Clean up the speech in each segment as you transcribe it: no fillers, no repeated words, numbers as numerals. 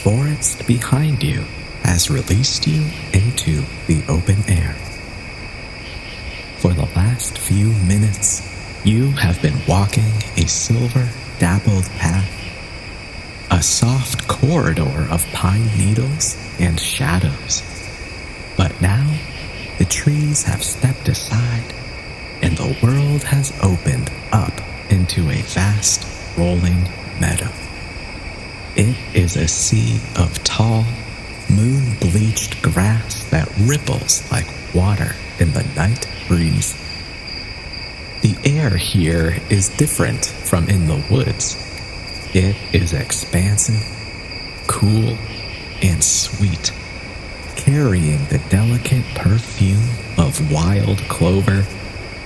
forest behind you has released you into the open air. For the last few minutes, you have been walking a silver-dappled path, a soft corridor of pine needles and shadows. But now, the trees have stepped aside, and the world has opened up into a vast, rolling meadow. It is a sea of tall, moon-bleached grass that ripples like water in the night breeze. The air here is different from in the woods. It is expansive, cool, and sweet, carrying the delicate perfume of wild clover,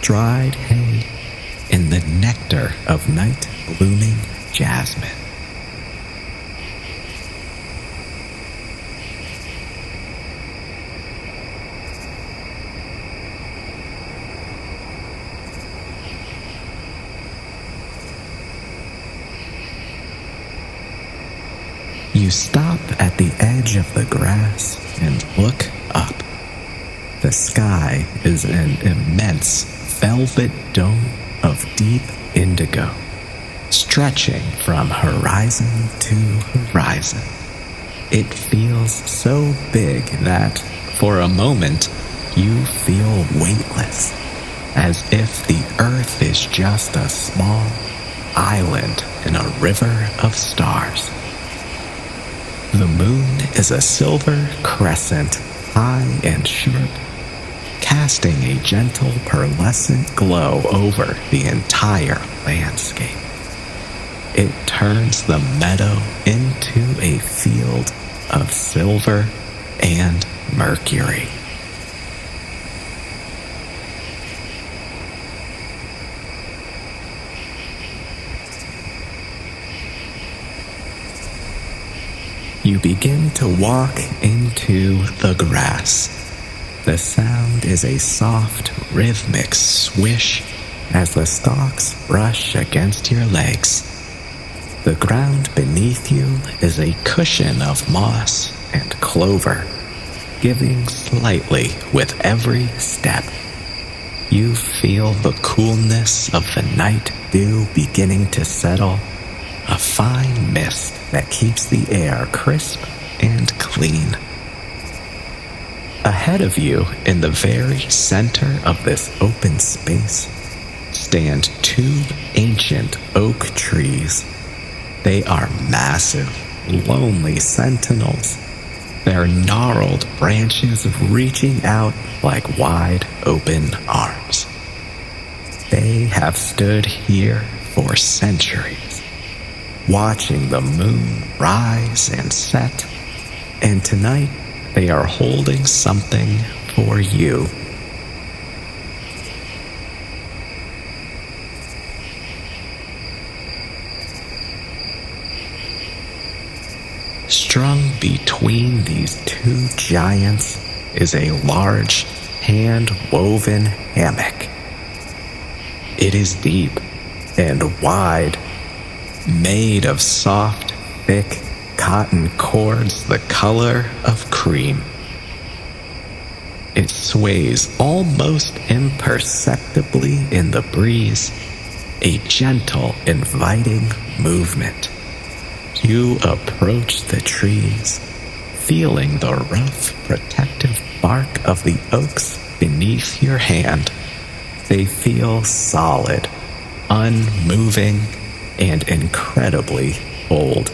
dried hay, and the nectar of night-blooming jasmine. You stop at the edge of the grass and look up. The sky is an immense velvet dome of deep indigo, stretching from horizon to horizon. It feels so big that, for a moment, you feel weightless, as if the earth is just a small island in a river of stars. The moon is a silver crescent, high and sharp, casting a gentle pearlescent glow over the entire landscape. It turns the meadow into a field of silver and mercury. You begin to walk into the grass. The sound is a soft, rhythmic swish as the stalks brush against your legs. The ground beneath you is a cushion of moss and clover, giving slightly with every step. You feel the coolness of the night dew beginning to settle, a fine mist that keeps the air crisp and clean. Ahead of you, in the very center of this open space, stand two ancient oak trees. They are massive, lonely sentinels, their gnarled branches reaching out like wide open arms. They have stood here for centuries, watching the moon rise and set, and tonight they are holding something for you. Strung between these two giants is a large, hand-woven hammock. It is deep and wide, made of soft, thick cotton cords the color of cream. It sways almost imperceptibly in the breeze, a gentle, inviting movement. You approach the trees, feeling the rough, protective bark of the oaks beneath your hand. They feel solid, unmoving, and incredibly old.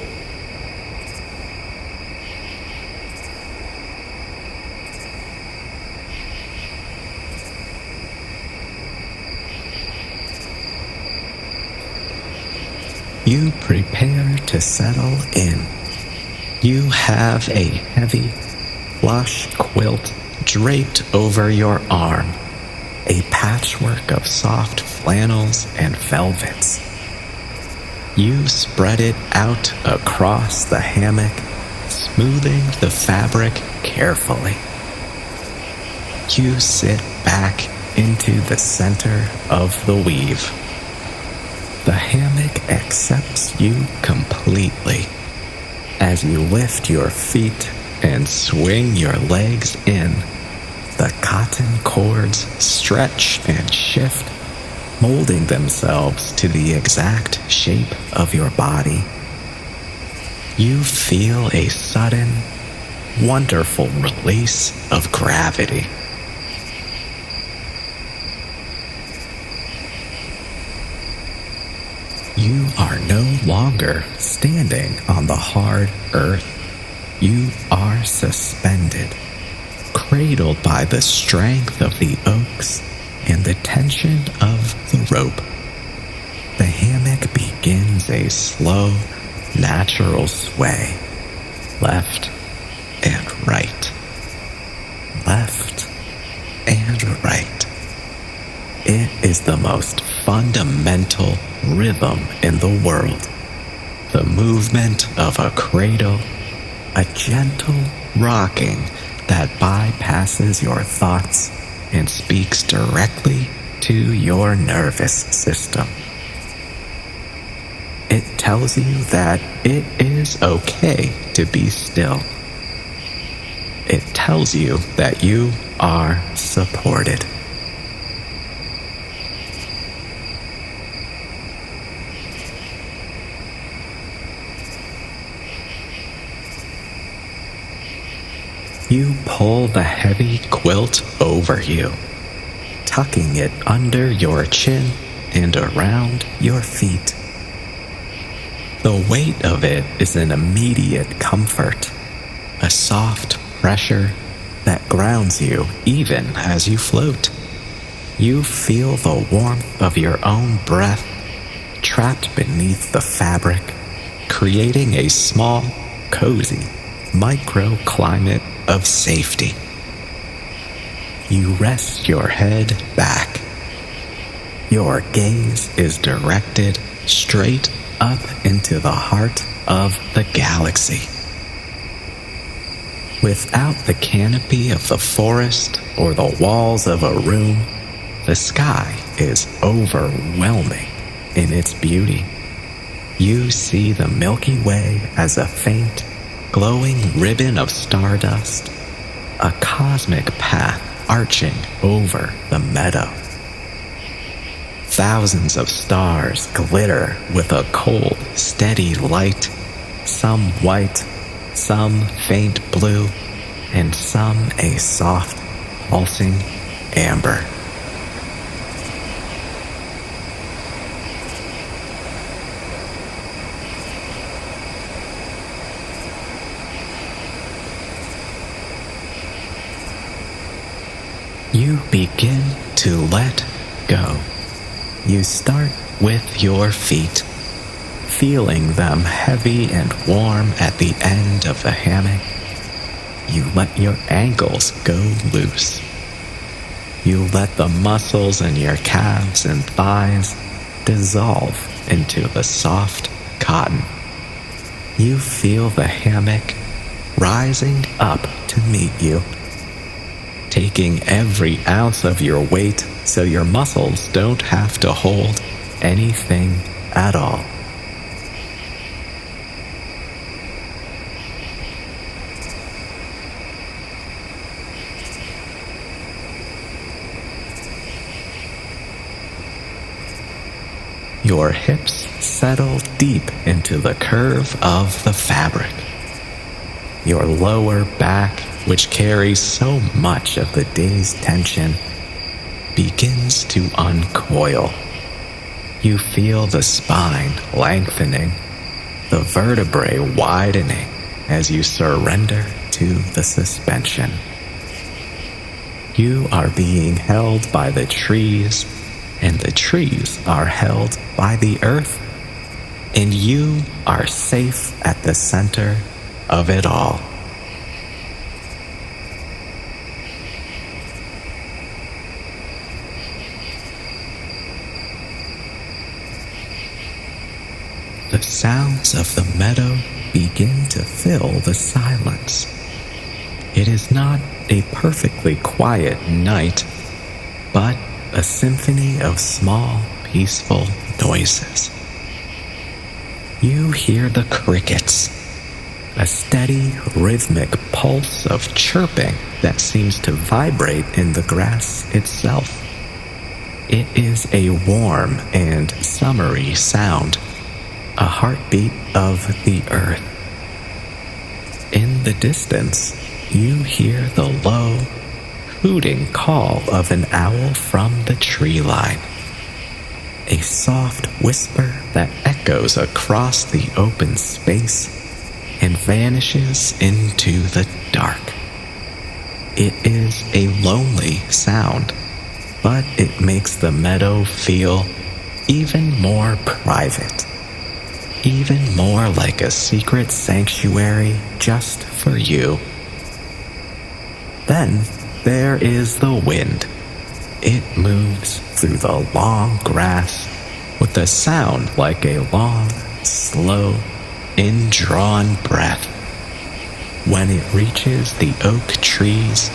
You prepare to settle in. You have a heavy, plush quilt draped over your arm, a patchwork of soft flannels and velvets. You spread it out across the hammock, smoothing the fabric carefully. You sit back into the center of the weave. The hammock accepts you completely. As you lift your feet and swing your legs in, the cotton cords stretch and shift, molding themselves to the exact shape of your body. You feel a sudden, wonderful release of gravity. You are no longer standing on the hard earth. You are suspended, cradled by the strength of the oaks and the tension of the rope. The hammock begins a slow, natural sway, left and right, left and right. It is the most fundamental rhythm in the world. The movement of a cradle, a gentle rocking that bypasses your thoughts and speaks directly to your nervous system. It tells you that it is okay to be still. It tells you that you are supported. You pull the heavy quilt over you, tucking it under your chin and around your feet. The weight of it is an immediate comfort, a soft pressure that grounds you even as you float. You feel the warmth of your own breath trapped beneath the fabric, creating a small, cozy microclimate of safety. You rest your head back. Your gaze is directed straight up into the heart of the galaxy. Without the canopy of the forest or the walls of a room, the sky is overwhelming in its beauty. You see the Milky Way as a faint, glowing ribbon of stardust, a cosmic path arching over the meadow. Thousands of stars glitter with a cold, steady light, some white, some faint blue, and some a soft, pulsing amber. You begin to let go. You start with your feet, feeling them heavy and warm at the end of the hammock. You let your ankles go loose. You let the muscles in your calves and thighs dissolve into the soft cotton. You feel the hammock rising up to meet you, taking every ounce of your weight so your muscles don't have to hold anything at all. Your hips settle deep into the curve of the fabric. Your lower back, which carries so much of the day's tension, begins to uncoil. You feel the spine lengthening, the vertebrae widening as you surrender to the suspension. You are being held by the trees, and the trees are held by the earth, and you are safe at the center of it all. The sounds of the meadow begin to fill the silence. It is not a perfectly quiet night, but a symphony of small, peaceful noises. You hear the crickets, a steady, rhythmic pulse of chirping that seems to vibrate in the grass itself. It is a warm and summery sound, a heartbeat of the earth. In the distance, you hear the low, hooting call of an owl from the tree line. A soft whisper that echoes across the open space and vanishes into the dark. It is a lonely sound, but it makes the meadow feel even more private, even more like a secret sanctuary just for you. Then there is the wind. It moves through the long grass with a sound like a long, slow, indrawn breath. When it reaches the oak trees,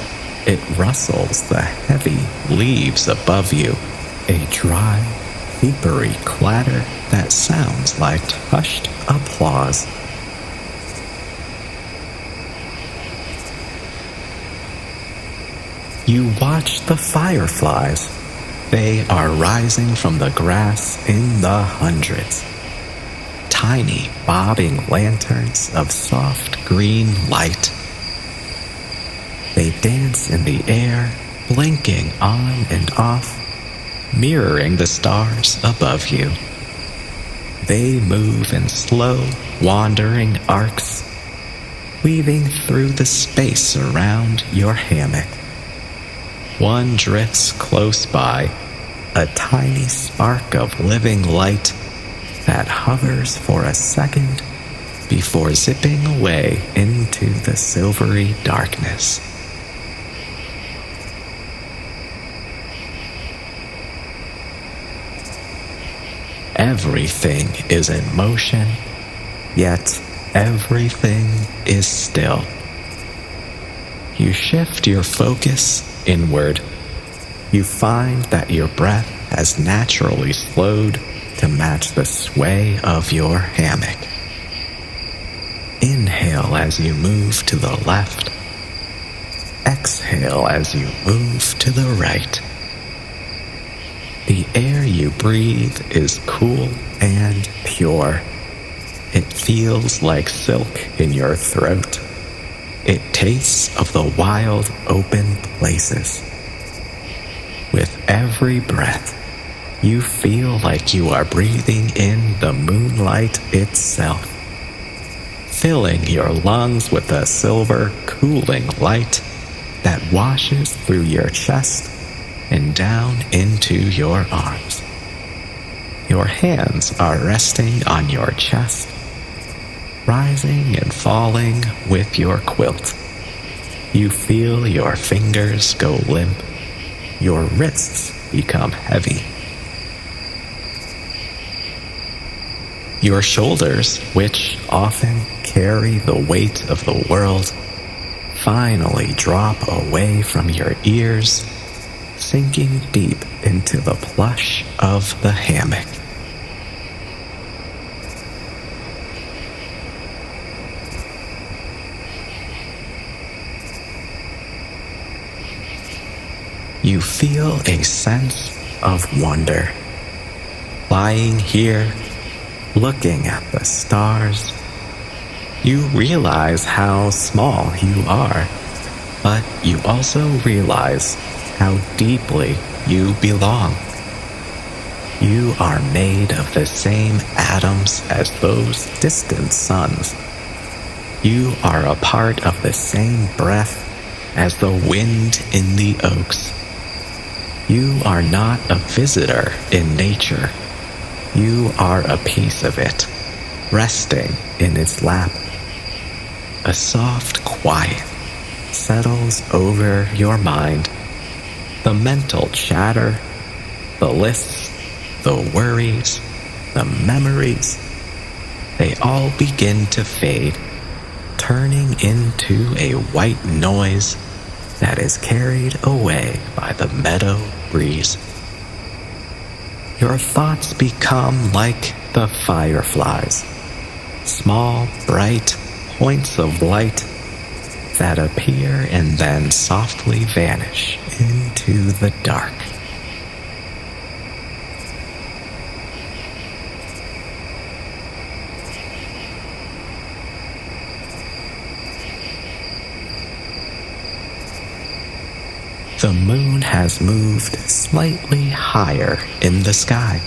it rustles the heavy leaves above you, a dry, vapory clatter that sounds like hushed applause. You watch the fireflies. They are rising from the grass in the hundreds. Tiny, bobbing lanterns of soft green light. They dance in the air, blinking on and off, mirroring the stars above you. They move in slow, wandering arcs, weaving through the space around your hammock. One drifts close by, a tiny spark of living light that hovers for a second before zipping away into the silvery darkness. Everything is in motion, yet everything is still. You shift your focus inward. You find that your breath has naturally slowed to match the sway of your hammock. Inhale as you move to the left. Exhale as you move to the right. The air you breathe is cool and pure. It feels like silk in your throat. It tastes of the wild, open places. With every breath, you feel like you are breathing in the moonlight itself, filling your lungs with a silver, cooling light that washes through your chest and down into your arms. Your hands are resting on your chest, rising and falling with your quilt. You feel your fingers go limp, your wrists become heavy. Your shoulders, which often carry the weight of the world, finally drop away from your ears, sinking deep into the plush of the hammock. You feel a sense of wonder. Lying here, looking at the stars, you realize how small you are, but you also realize how deeply you belong. You are made of the same atoms as those distant suns. You are a part of the same breath as the wind in the oaks. You are not a visitor in nature. You are a piece of it, resting in its lap. A soft quiet settles over your mind. The mental chatter, the lists, the worries, the memories, they all begin to fade, turning into a white noise that is carried away by the meadow breeze. Your thoughts become like the fireflies, small, bright, points of light that appear and then softly vanish into the dark. The moon has moved slightly higher in the sky.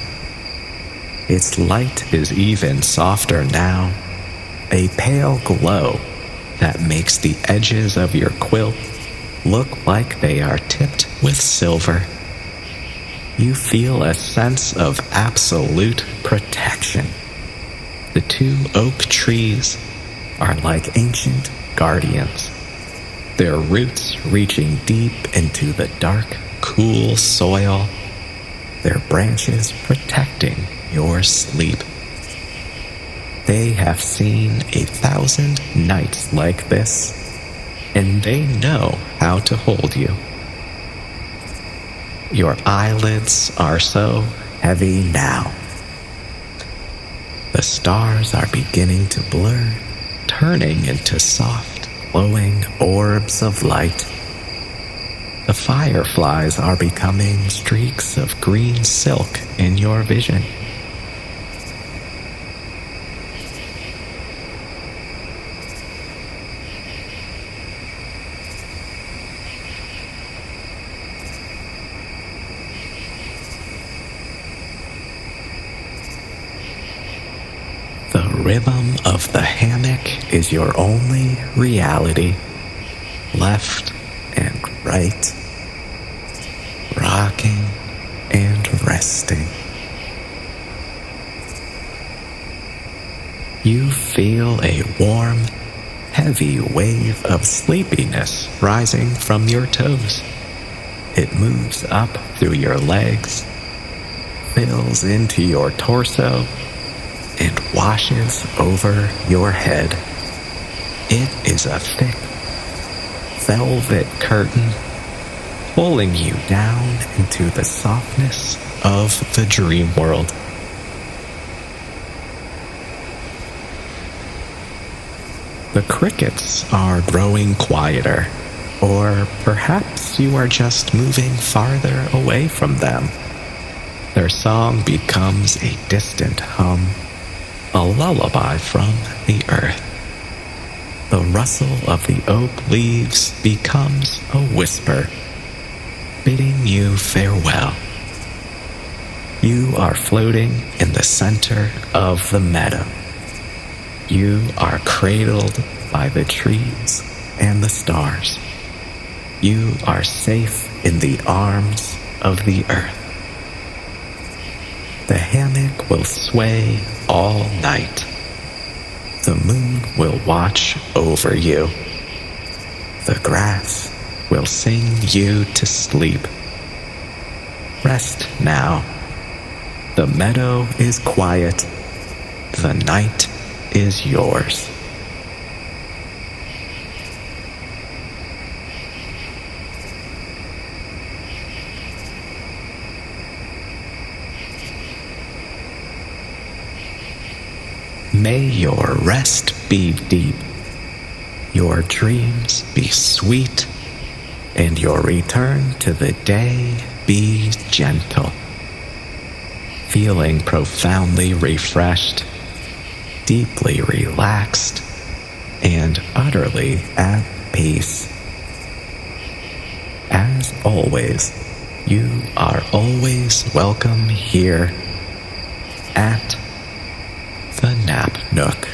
Its light is even softer now, a pale glow that makes the edges of your quilt look like they are tipped with silver. You feel a sense of absolute protection. The 2 oak trees are like ancient guardians, their roots reaching deep into the dark, cool soil, their branches protecting your sleep. They have seen 1,000 nights like this, and they know how to hold you. Your eyelids are so heavy now. The stars are beginning to blur, turning into soft, glowing orbs of light. The fireflies are becoming streaks of green silk in your vision. The rhythm of the hammock is your only reality. Left and right, rocking and resting. You feel a warm, heavy wave of sleepiness rising from your toes. It moves up through your legs, fills into your torso, and washes over your head. It is a thick, velvet curtain pulling you down into the softness of the dream world. The crickets are growing quieter, or perhaps you are just moving farther away from them. Their song becomes a distant hum, a lullaby from the earth. The rustle of the oak leaves becomes a whisper, bidding you farewell. You are floating in the center of the meadow. You are cradled by the trees and the stars. You are safe in the arms of the earth. The hammock will sway all night. The moon will watch over you. The grass will sing you to sleep. Rest now. The meadow is quiet. The night is yours. May your rest be deep, your dreams be sweet, and your return to the day be gentle. Feeling profoundly refreshed, deeply relaxed, and utterly at peace. As always, you are always welcome here at the Nap Nook.